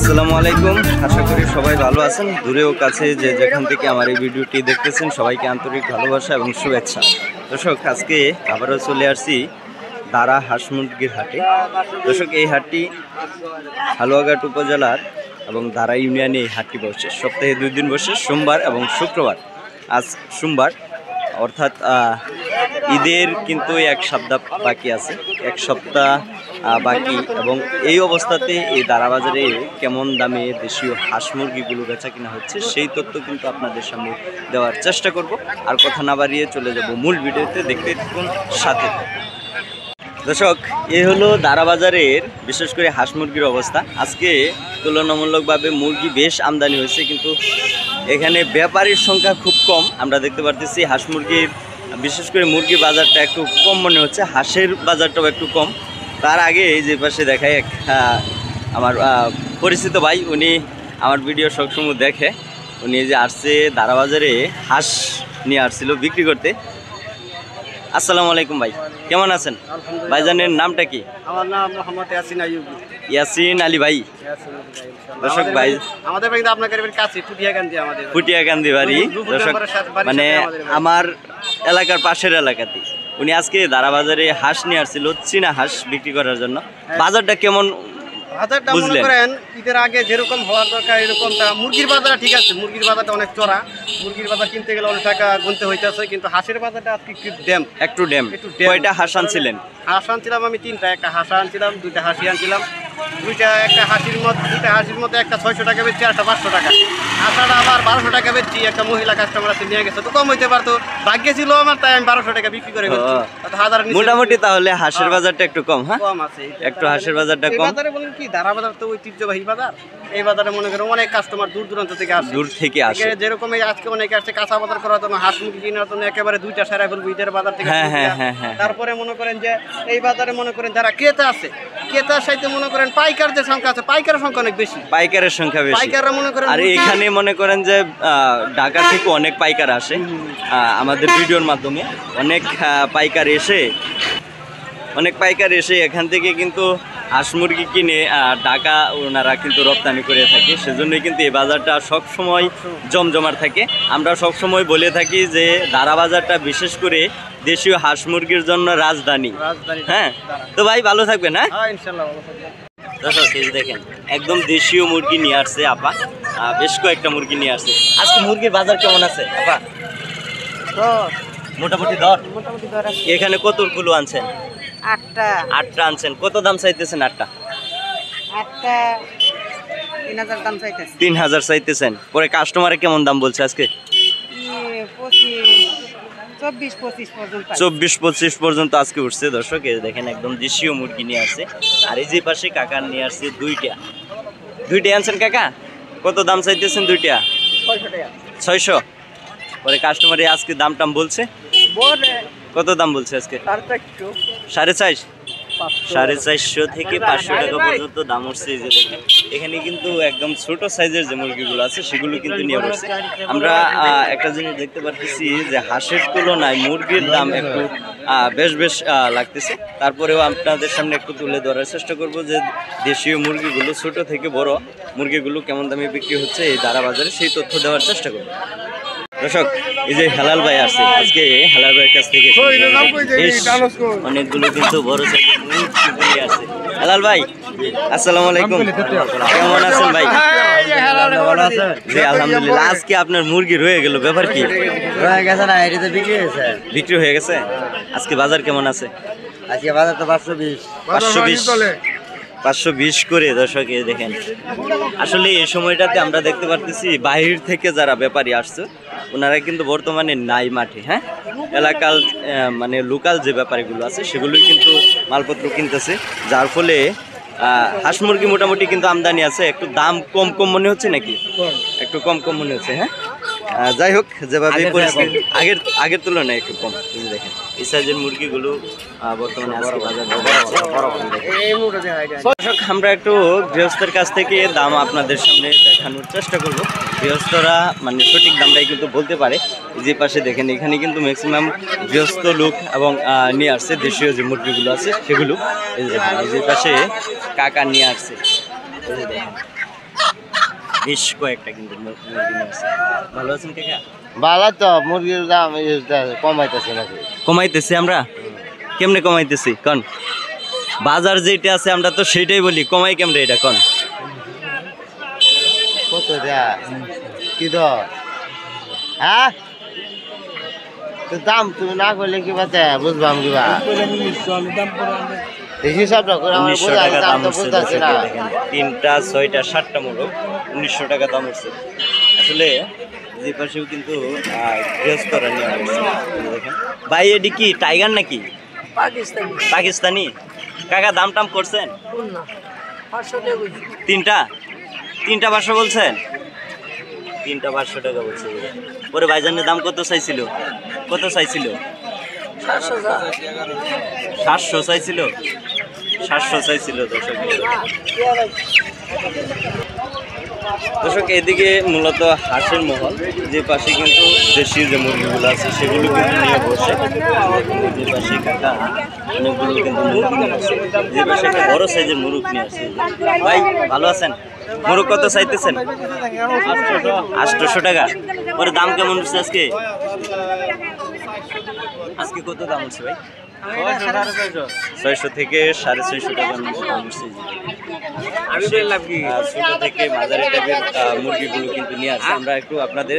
আসসালামু আলাইকুম, আশা করি সবাই ভালো আছেন। দূরেও কাছে যে যেখান থেকে আমার এই ভিডিওটি দেখতেছেন সবাইকে আন্তরিক ভালোবাসা এবং শুভেচ্ছা। দর্শক, আজকে আবারও চলে আসছি দারা হাঁস মুরগির হাটে। দর্শক, এই হাটটি হালুয়াঘাট উপজেলার এবং দারা ইউনিয়নে এই হাটটি বসে। সপ্তাহে 2 দিন বসে, সোমবার এবং শুক্রবার। আজ সোমবার, অর্থাৎ ঈদের কিন্তু 1 সপ্তাহ বাকি আছে, 1 সপ্তাহ বাকি। এবং এই অবস্থাতে এই দারা বাজারে কেমন দামে দেশীয় হাঁস মুরগিগুলো বেচা কিনা হচ্ছে সেই তথ্য কিন্তু আপনাদের সামনে দেওয়ার চেষ্টা করব। আর কথা না বাড়িয়ে চলে যাব মূল ভিডিওতে, দেখতে থাকুন সাথে। দর্শক, এই হলো দারা বাজারের বিশেষ করে হাঁস মুরগির অবস্থা। আজকে তুলনামূলকভাবে মুরগি বেশ আমদানি হয়েছে, কিন্তু এখানে ব্যাপারীর সংখ্যা খুব কম। আমরা দেখতে পারতেছি হাঁস মুরগির, বিশেষ করে মুরগির বাজারটা একটু কম মনে হচ্ছে, হাঁসের বাজারটাও একটু কম। তার আগে এই যে পাশে দেখায় এক আমার পরিচিত ভাই, উনি আমার ভিডিও সবসময় দেখে। উনি যে আসছে দারা বাজারে হাঁস নিয়ে আসছিল বিক্রি করতে। আসসালামু আলাইকুম ভাই, কেমন আছেন? ভাইজানের নামটা কি? আমার নাম মোহাম্মদ ইয়াসিন আইয়ুব। ইয়াসিন আলী ভাই। দর্শক, ভাই আমাদের বাড়ি আপনাদের কাছে পুটিয়াকান্দি, আমাদের পুটিয়াকান্দি বাড়ি। দর্শক, মানে আমার এলাকার পাশের এলাকাতে উনি আজকে দারা বাজারে হাঁস নিয়ে আসছিল, চীনা হাঁস বিক্রি করার জন্য। বাজারটা কেমন বাজারটা মনে করেন ঈদের আগে যেরকম হওয়ার দরকার এরকমটা। মুরগির বাজার ঠিক আছে, মুরগির বাজারটা অনেক চড়া। মুরগির বাজার কিনতে গেলে অনেক টাকা গুনতে হইতেছে, কিন্তু হাঁসের বাজারটা আজকে একটু ড্যাম। কয়টা হাঁস আনছিলেন? হাঁস আনছিলাম আমি 3টা, একটা হাঁস আনছিলাম, 2টা হাঁসি আনছিলাম। দুইটা হাঁসির মধ্যে একটা 600 টাকা বেচছি, আর একটা 500 টাকা। হাঁসাটা আবার 1200 টাকা বেচছি। একটা মহিলা কাস্টমার আছে, নিয়ে গেছে, তো কম হইতে পারতো, ভাগ্যে ছিল আমার, তাই আমি 1200 টাকা বিক্রি করে ফেলছি। মোটামুটি তাহলে হাঁসের বাজারটা একটু কম। হ্যাঁ, কম আছে, একটু হাঁসের বাজারটা কম। বাজারে বলেন কি, দারা বাজার তো ঐতিহ্যবাহী বাজার। এই বাজারে মনে করেন অনেক কাস্টমার দূর দূরান্ত থেকে আসে। যেরকম যেরকম অনেকে আসছে কাঁচা বাজার করার জন্য, হাঁস মুরগি কেনার জন্য একেবারে 2টা সারা ফেলবো ঈদের বাজার থেকে। তারপরে মনে করেন যে এই বাজারে মনে করেন যারা ক্রেতা আছে, ক্রেতার সাথে মনে করেন পাইকারদের সংখ্যা আছে, পাইকারের সংখ্যা অনেক বেশি। পাইকারের সংখ্যা বেশি। পাইকাররা মনে করেন, আর এখানে মনে করেন যে ঢাকা থেকে অনেক পাইকার আসে আমাদের ভিডিওর মাধ্যমে। অনেক পাইকার এসে এখান থেকে কিন্তু হাঁস মুরগি কিনে ঢাকা ওনারা কিন্তু রপ্তানি করে থাকে। সেজন্যই কিন্তু এই বাজারটা সবসময় জমজমাট থাকে। আমরা সবসময় বলে থাকি যে দারা বাজারটা বিশেষ করে দেশীয় হাঁস মুরগির জন্য রাজধানী। হ্যাঁ, তো ভাই ভালো থাকবেন। হ্যাঁ, ইনশাআল্লাহ। দর্শক, দেখেন একদম দেশীয় মুরগি নিয়ে আসছে আপা, বেশ কয়েকটা মুরগি নিয়ে আসছে। আজকে মুরগির বাজার কেমন আছে আপা? মোটামুটি দর এখানে কতগুলো আনছেন? 8টা আনছেন। কত দাম চাইতেছেন? 8টা 3000 দাম চাইতেছে। 3000 চাইতেছেন। পরে কাস্টমারে কেমন দাম বলছে আজকে? 24-25 পর্যন্ত আজকে উঠছে। দর্শক, দেখেন একদম দেশীয় মুরগি নিয়ে আসছে। আর এই যে পাশে কাকা নিয়ে আসছে 2টা আনছেন। কাকা কত দাম চাইতেছেন? 2টা 600। পরে কাস্টমারে আজকে দাম টাম বলছে? কত দাম বলছে আজকে? 450 থেকে 500 টাকা পর্যন্ত দাম উঠছে। যে দেখেন এখানে কিন্তু একদম ছোট সাইজের যে মুরগিগুলো আছে সেগুলো কিন্তু নিয়ে বসছে। আমরা একটা জিনিস দেখতে পাচ্ছি যে হাঁসের তুলনায় মুরগির দাম একটু বেশ লাগতেছে। তারপরেও আপনাদের সামনে একটু তুলে ধরার চেষ্টা করব যে দেশীয় মুরগিগুলো ছোট থেকে বড় মুরগিগুলো কেমন দামে বিক্রি হচ্ছে এই দারা বাজারে, সেই তথ্য দেওয়ার চেষ্টা করব। দর্শক, এই যে হেলাল ভাই আসছে, আজকে হেলাল ভাইয়ের কাছ থেকে অনেকগুলো কিন্তু বড় সাইজের মুরগি আসছে। হেলাল ভাই, আসসালামু আলাইকুম, কেমন আছেন ভাই? জি আলহামদুলিল্লাহ। আজকে আপনার মুরগি রয়ে গেল, ব্যাপার কি? বিক্রি হয়ে গেছে। আজকে বাজার কেমন আছে? আজকে বাজার তো 520 করে। দর্শক, দেখেন আসলে এই সময়টাতে আমরা দেখতে পারতেছি বাহির থেকে যারা ব্যাপারী আসছে ওনারা কিন্তু বর্তমানে নাই মাঠে। হ্যাঁ, এলাকার মানে লোকাল যে ব্যাপারীগুলো আছে সেগুলোই কিন্তু মালপত্র কিনতেছে, যার ফলে হাঁস মুরগি মোটামুটি কিন্তু আমদানি আছে। একটু দাম কম মনে হচ্ছে নাকি? একটু কম মনে হচ্ছে। হ্যাঁ, যাই হোক, যেভাবে পরিস্থিতি আগের তুলনায় একটু কম। দেখেন এই সাইজের মুরগিগুলো বর্তমানে আজকে বাজার। দর্শক, আমরা একটু গৃহস্থের কাছ থেকে দাম আপনাদের সামনে দেখানোর চেষ্টা করব। গৃহস্থরা মানে সঠিক দামটাই কিন্তু বলতে পারে। যে পাশে দেখেন এখানে কিন্তু ম্যাক্সিমাম গৃহস্থ লোক এবং নিয়ে আসছে দেশীয় যে মুরগিগুলো আছে সেগুলো। এই যে পাশে কাকা নিয়ে আসছে, দেখেন বেশ কয়েকটা কিন্তু মুরগি নিয়ে আসছে। ভালো আছেন কাকা? ভালো তো, মুরগির দাম কমাইতেছে নাকি? কমাইতেছি আমরা? কেমনে কমাইতেছি কন? বাজার যেটা আছে আমরা তো সেটাই বলি, কমাই কেমনে এটা কন? কত কি দর? হ্যাঁ, তো দাম তুমি না করলে কি বাতে বুঝবাম কিবা? হিসাবটা করে আমার 1900 বোঝা টাকা দাম দাম তো উঠছে বুঝতেছি না। দেখেন, 3টা 6টা 7টা মোরগ 1900 টাকা দাম উঠছে। আসলে যে পাশেও কিন্তু গৃহস্থরা নিয়ে আসছে দেখেন। ভাই এটি কি টাইগার নাকি পাকিস্তানি? কাকা দাম টাম করছেন? 3টা 500 বলছেন? 3টা 500 টাকা বলছে। পরে ভাইজানের দাম কত চাইছিল? 700 চাইছিল। 700 চাইছিল দর্শক। এদিকে মূলত হাঁসের মহল, যে পাশে কিন্তু দেশি যে মুরগিগুলো আছে সেগুলো কিন্তু নিয়ে বসে। যে পাশে কাকা অনেকগুলো কিন্তু মুরগি নিয়ে আসছে, যে পাশে একটা বড় সাইজের মুরগ নিয়ে আসছে। ভাই ভালো আছেন? মুরগ কত চাইতেছেন? 800 টাকা। পরে দাম কেমন উঠছে আজকে? আজকে কত দাম উঠছে ভাই? 600 থেকে 650 টাকা দাম উঠছে। ছোট থেকে মাঝারি টাইপের মুরগিগুলো কিন্তু নিয়ে আসছে। আমরা একটু আপনাদের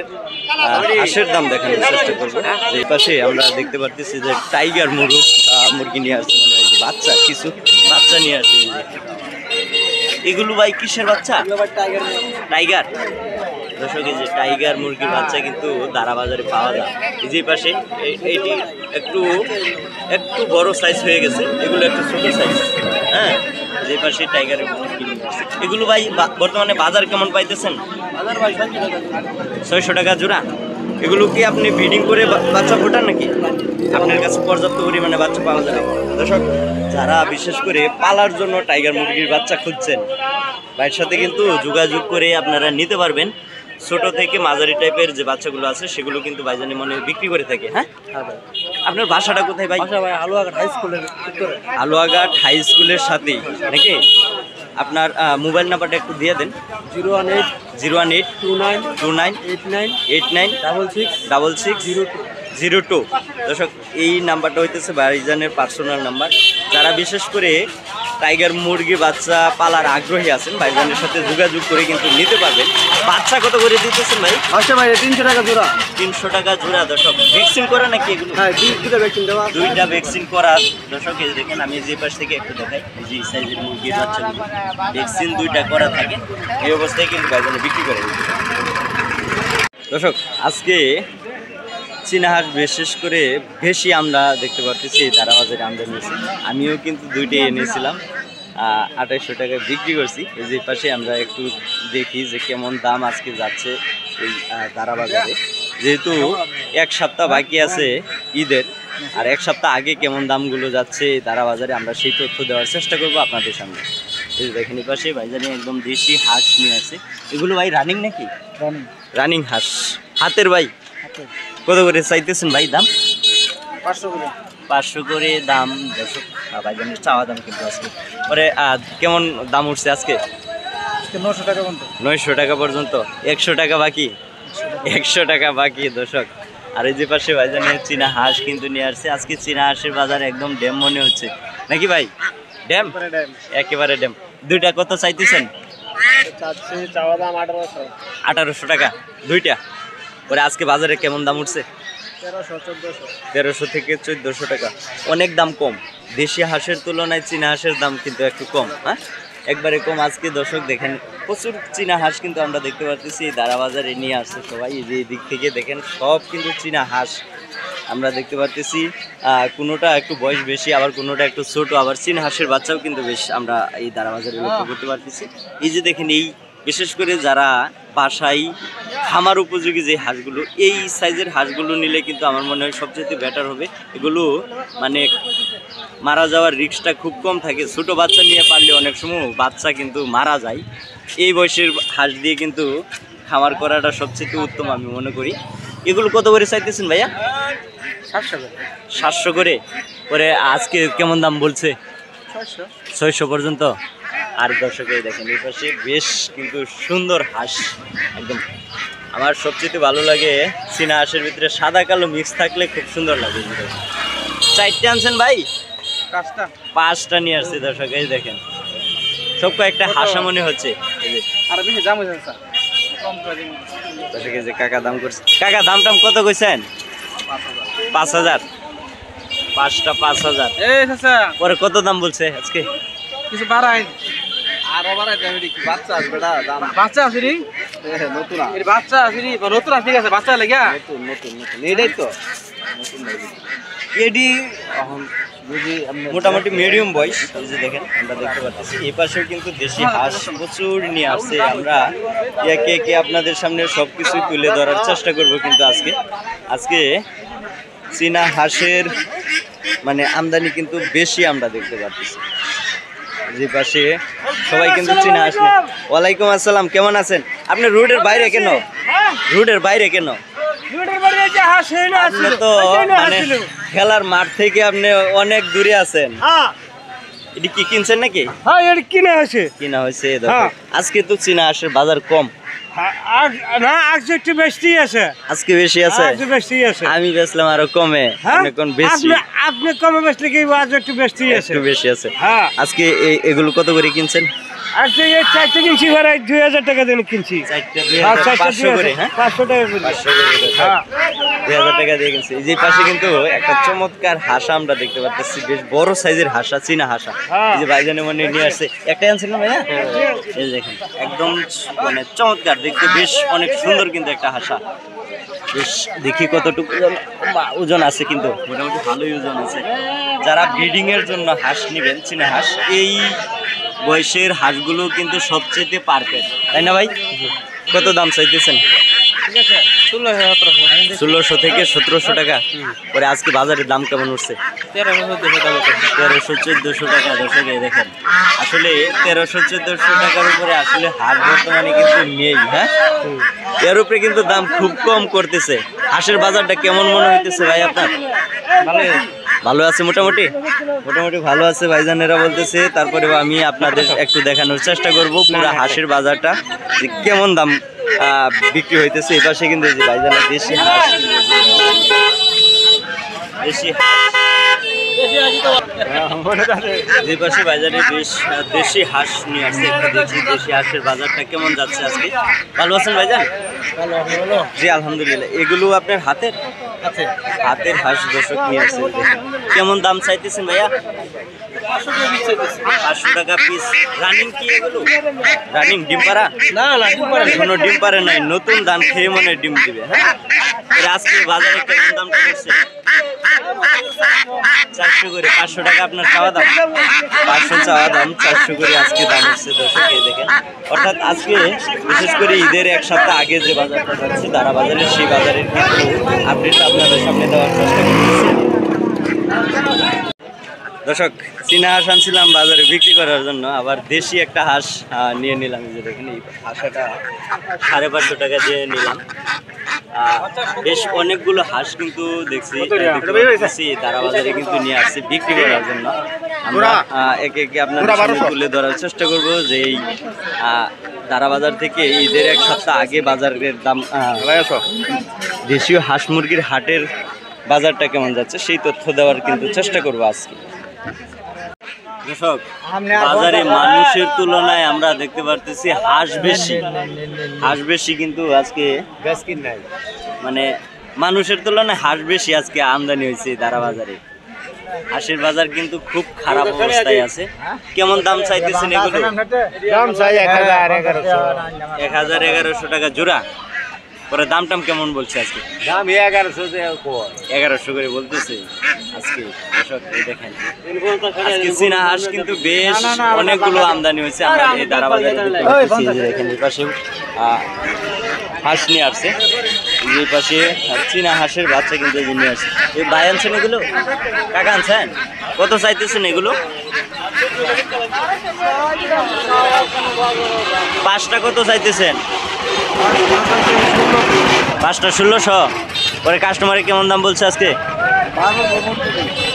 হাঁসের দাম দেখানোর চেষ্টা করবো। যে পাশে আমরা দেখতে পাচ্ছি যে টাইগার মুরগি নিয়ে আসছে, মানে ওই যে কিছু বাচ্চা নিয়ে আসছে। এগুলো ভাই কিসের বাচ্চা? টাইগার। দর্শক, এই যে টাইগার মুরগির বাচ্চা কিন্তু দারা বাজারে পাওয়া যায়। এই যে পাশে এইটি একটু বড় সাইজ হয়ে গেছে, এগুলো একটু ছোট সাইজ। হ্যাঁ, যে পাশে টাইগারের মুরগি এগুলো ভাই বর্তমানে বাজার কেমন পাইতেছেন? 600 টাকা জোড়া। এগুলো কি আপনি ব্রিডিং করে বাচ্চা ফোটান নাকি? আপনার কাছে পর্যাপ্ত পরিমাণে বাচ্চা পাওয়া যাবে? দর্শক, যারা বিশেষ করে পালার জন্য টাইগার মুরগির বাচ্চা খুঁজছেন, ভাইয়ের সাথে কিন্তু যোগাযোগ করে আপনারা নিতে পারবেন। ছোট থেকে মাঝারি টাইপের যে বাচ্চাগুলো আছে সেগুলো কিন্তু ভাইজানি মনে বিক্রি করে থাকে। হ্যাঁ, আপনার বাসাটা কোথায় ভাই? আলুয়াঘাট হাই স্কুলের সাথেই নাকি? আপনার মোবাইল নাম্বারটা একটু দিয়ে দেন। 0182989866602। দর্শক, এই নাম্বারটা হইতেছে ভাইজানের পার্সোনাল নাম্বার। যারা বিশেষ করে টাইগার মুরগি বাচ্চা পালার আগ্রহী আছেন, ভাইজানের সাথে যোগাযোগ করে কিন্তু নিতে পারবেন। বাচ্চা কত করে দিতেছেন ভাই? আচ্ছা ভাই, 300 টাকা জোড়া। 300 টাকা জোড়া। দর্শক, ভ্যাকসিন করা নাকি এগুলো? হ্যাঁ, দুইটা ভ্যাকসিন দেওয়া। দুইটা ভ্যাকসিন করা। দর্শক, এই দেখেন, আমি যে পাশ থেকে একটু দেখাই, এই যে সাইজের মুরগির বাচ্চাগুলো ভ্যাকসিন 2টা করা থাকে। এই অবস্থায় কিন্তু ভাইজানে বিক্রি করে। দর্শক, আজকে চীনা হাঁস বিশেষ করে বেশি আমরা দেখতে পাচ্ছি তারা বাজারে আমদানি হয়েছে। আমিও কিন্তু 2টি এনেছিলাম, 2800 টাকায় বিক্রি করছি। এই যে পাশে আমরা একটু দেখি যে কেমন দাম আজকে যাচ্ছে এই তারা বাজারে। যেহেতু 1 সপ্তাহ বাকি আছে ঈদের, আর 1 সপ্তাহ আগে কেমন দামগুলো যাচ্ছে এই তারা বাজারে আমরা সেই তথ্য দেওয়ার চেষ্টা করবো আপনাদের সামনে। এই দেখেন, এই পাশে ভাইজানি একদম দেশি হাঁস নিয়ে আসে। এগুলো ভাই রানিং নাকি? রানিং হাঁস হাতের ভাই। কত করে চাইতেছেন ভাই দাম? 500 করে দাম। দর্শক, ভাইজানের চাওয়া দাম কিন্তু আজকে পরে কেমন দাম উঠছে আজকে? 900 টাকা পর্যন্ত। 100 টাকা বাকি। 100 টাকা বাকি দর্শক। আর এই যে পাশে ভাইজানের চীনা হাঁস কিন্তু নিয়ে আসছে। আজকে চীনা হাঁসের বাজার একদম ড্যাম মনে হচ্ছে নাকি ভাই? ড্যাম, একেবারে ড্যাম। 2টা কত চাইতেছেন? 1800 টাকা 2টা। পরে আজকে বাজারে কেমন দাম উঠছে? 1300 থেকে 1400 টাকা। অনেক দাম কম। দেশি হাঁসের তুলনায় চীনা হাঁসের দাম কিন্তু একটু কম। হ্যাঁ, একবারে কম। আজকে দর্শক দেখেন, প্রচুর চীনা হাঁস কিন্তু আমরা দেখতে পাচ্ছি দারা বাজারে নিয়ে আসছে সবাই। এই যে দিক থেকে দেখেন, সব কিন্তু চীনা হাঁস আমরা দেখতে পাচ্ছি। কোনোটা একটু বয়স বেশি, আবার কোনোটা একটু ছোট, আবার চীনা হাঁসের বাচ্চাও কিন্তু বেশ আমরা এই দারা বাজারে লক্ষ্য করতে পারতেছি। এই যে দেখেন, এই বিশেষ করে যারা বাসায় খামার উপযোগী যে হাঁসগুলো, এই সাইজের হাঁসগুলো নিলে কিন্তু আমার মনে হয় সবচেয়ে বেটার হবে। এগুলো মানে মারা যাওয়ার রিস্কটা খুব কম থাকে। ছোট বাচ্চা নিয়ে পারলে অনেক সময় বাচ্চা কিন্তু মারা যায়। এই বয়সের হাঁস দিয়ে কিন্তু খামার করাটা সবচেয়ে উত্তম আমি মনে করি। এগুলো কত করে চাইতেছেন ভাইয়া? 700 করে। পরে আজকে কেমন দাম বলছে? 600 পর্যন্ত। আর দর্শক এই দেখেন এই পাশে বেশ কিন্তু সুন্দর হাঁস, একদম আমার সবচেয়ে ভালো লাগে চীনা হাঁসের ভিতরে সাদা কালো মিক্স থাকলে খুব সুন্দর লাগে। 4টে আনছেন ভাই? 5টা নিয়ে আসছি দর্শক, এই দেখেন সব কয়েকটা হাঁসা মনে হচ্ছে। দর্শক এই যে কাকা দাম করছে, কাকা দাম টাম কত কইছেন? 5000, 5টা 5000। পরে কত দাম বলছে আজকে? কিছু বাড়াই আরো বাড়াই দাম। বাচ্চা আছে বেটা, দাম বাচ্চা আছে রে, নতুন এর বাচ্চা আছে রে, নতুন ঠিক আছে, বাচ্চা লাগা নতুন নতুন নতুন এইটাই তো নতুন এডি মোটামুটি মিডিয়াম বয়স। এই যে দেখেন আমরা দেখতে পাচ্ছি এই পাশেও কিন্তু দেশি হাঁস প্রচুর নিয়ে আসছে। আমরা একে একে আপনাদের সামনে সবকিছু তুলে ধরার চেষ্টা করব। কিন্তু আজকে চীনা হাঁসের মানে আমদানি কিন্তু বেশি আমরা দেখতে পাচ্ছি। যে পাশে সবাই কিন্তু চীনা হাঁস। ওয়ালাইকুম আসসালাম, কেমন আছেন আপনি? রোডের বাইরে কেন? রোডের বাইরে কেন? আপনি তো মানে খেলার মাঠ থেকে আপনি অনেক দূরে আছেন। এটি কি কিনছেন নাকি? হ্যাঁ, এটা কিনা হয়েছে। কিনা হয়েছে। আজকে তো চীনা হাঁসের বাজার কম না, আজকে একটু বেশি আছে। আজকে বেশি আছে? বেশি আছে। আমি বেচলাম আরো কমে, এখন বেশি। আপনি কমে বেচলে কি আজ একটু বেশি আছে? একটু বেশি আছে। আজকে এগুলো কত করে কিনছেন? আজকে এই 4টে কিনছি, 2000 টাকা দিয়ে কিনছি। 500 করে? হ্যাঁ, 500 টাকা করে। 2000 টাকা দিয়ে কিনছি। এই যে পাশে কিন্তু একটা চমৎকার হাঁসা আমরা দেখতে পাচ্ছি, বেশ বড় সাইজের হাঁসা, চীনা হাঁসা। এই যে ভাইজানের মনে নিয়ে আসছে, একটাই আনছেন না ভাইয়া? এই দেখেন একদম মানে চমৎকার দেখতে, বেশ অনেক সুন্দর কিন্তু একটা হাঁসা। বেশ দেখি কতটুকু ওজন আছে, কিন্তু মোটামুটি ভালোই ওজন আছে। যারা ব্রিডিং এর জন্য হাঁস নেবেন, চীনা হাঁস, এই বয়সের হাঁসগুলো কিন্তু সবচেয়ে পারফেক্ট, তাই না ভাই? কত দাম চাইতেছেন? 1600 থেকে 1700 টাকা পরে। আজকে বাজারের দাম কেমন উঠছে? 1300-1400 টাকা। দর্শক দেখেন আসলে 1300-1400 টাকার উপরে আসলে হাঁস বর্তমানে কিন্তু নেই। হ্যাঁ, এর উপরে কিন্তু দাম খুব কম করতেছে। হাঁসের বাজারটা কেমন মনে হইতেছে ভাই আপনার? ভালো আছে, মোটামুটি ভালো আছে ভাইজানেরা বলতেছে। তারপরে আমি আপনাদের একটু দেখানোর চেষ্টা করব পুরো হাঁসের বাজারটা যে কেমন দাম বিক্রি হইতেছে। এই পাশে কিন্তু যে ভাইজানের দেশি হাঁস, যে পাশে বাজারে বেশ দেশি হাঁস নিয়ে আসছে। একটু দেখি দেশি হাঁসের বাজারটা কেমন যাচ্ছে আজকে। ভালো আছেন ভাইজান? জি আলহামদুলিল্লাহ। এগুলো আপনার হাতের হাঁস দর্শক নিয়ে আসছে। কেমন দাম চাইতেছেন ভাইয়া? 500 টাকা পিস। রানিং কি এগুলো? রানিং ডিম পাড়া? না, কোনো ডিম পাড়া নাই, নতুন ধান খেয়ে মনে ডিম দিবে। হ্যাঁ, আজকে বাজারে কেমন দামটা করছে? 400 করে। 500 টাকা আপনার চাওয়া দাম? 500 চাওয়া দাম, 400 করে আজকে দাম হচ্ছে দর্শক। এই দেখেন, অর্থাৎ আজকে বিশেষ করে ঈদের এক সপ্তাহ আগে যে বাজারটা যাচ্ছে দারা বাজারে, সেই বাজারের কিন্তু আপডেট আপনাদের সামনে দেওয়ার চেষ্টা করতেছি। দর্শক চীনা হাঁস আনছিলাম বাজারে বিক্রি করার জন্য, আবার দেশি একটা হাঁস নিয়ে নিলাম। যে দেখেন এই হাঁসটা 550 টাকা দিয়ে নিলাম। বেশ অনেকগুলো হাঁস কিন্তু দেখছি দারা বাজারে কিন্তু নিয়ে আসছি বিক্রি করার জন্য। আমরা একে একে আপনাদের সামনে তুলে ধরার চেষ্টা করব যে এই দারা বাজার থেকে ঈদের এক সপ্তাহ আগে বাজারের দাম, দেশীয় হাঁস মুরগির হাটের বাজারটা কেমন যাচ্ছে সেই তথ্য দেওয়ার কিন্তু চেষ্টা করবো আজকে। দর্শক বাজারে মানুষের তুলনায় আমরা দেখতে পারতেছি হাঁস বেশি কিন্তু আজকে মানে মানুষের তুলনায় হাঁস বেশি আজকে আমদানি হয়েছে দারা বাজারে। হাঁসের বাজার কিন্তু খুব খারাপ অবস্থায় আছে। কেমন দাম চাইতেছেন এগুলো? দাম চাই 1000-1100 টাকা জোড়া। পরে দাম টাম কেমন বলছে আজকে? দাম 1100 করে বলতেছে আজকে। দর্শক দেখেন আজকে চীনা হাঁস কিন্তু বেশ অনেকগুলো আমদানি হয়েছে। আমরা এই দারা বাজারে দেখেন এই পাশে হাঁস নিয়ে আসছে, এই পাশে চীনা হাঁসের বাচ্চা কিন্তু নিয়ে আসছে। এই ভাই আনছেন এগুলো? কাকা আনছেন? কত চাইতেছেন এগুলো? 5টা কত চাইতেছেন? 5টা 1600। পরে কাস্টমারে কেমন দাম বলছে আজকে?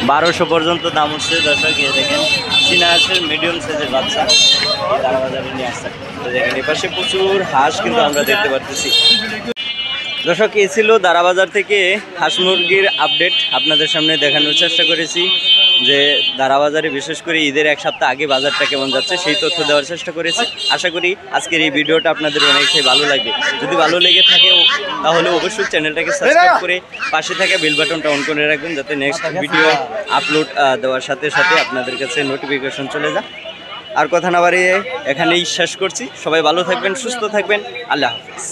1200 পর্যন্ত দাম উঠছে দর্শক। এই দেখেন চীনা হাঁসের মিডিয়াম সাইজের বাচ্চা এই দারা বাজারে নিয়ে আসছে। তো দেখেন এপাশে প্রচুর হাঁস কিন্তু আমরা দেখতে পারতেছি। দর্শক এই ছিল দারা বাজার থেকে হাঁস মুরগির আপডেট আপনাদের সামনে দেখানোর চেষ্টা করেছি, যে দারা বাজারে বিশেষ করে ঈদের এক সপ্তাহ আগে বাজারটা কেমন যাচ্ছে সেই তথ্য দেওয়ার চেষ্টা করেছি। আশা করি আজকের এই ভিডিওটা আপনাদের অনেকটাই ভালো লাগবে। যদি ভালো লেগে থাকে তাহলে অবশ্যই চ্যানেলটাকে সাবস্ক্রাইব করে পাশে থাকা বেল বাটনটা অন করে রাখবেন, যাতে নেক্সট ভিডিও আপলোড দেওয়ার সাথে সাথে আপনাদের কাছে নোটিফিকেশন চলে যায়। আর কথা না বাড়িয়ে এখানেই শেষ করছি। সবাই ভালো থাকবেন, সুস্থ থাকবেন। আল্লাহ হাফেজ।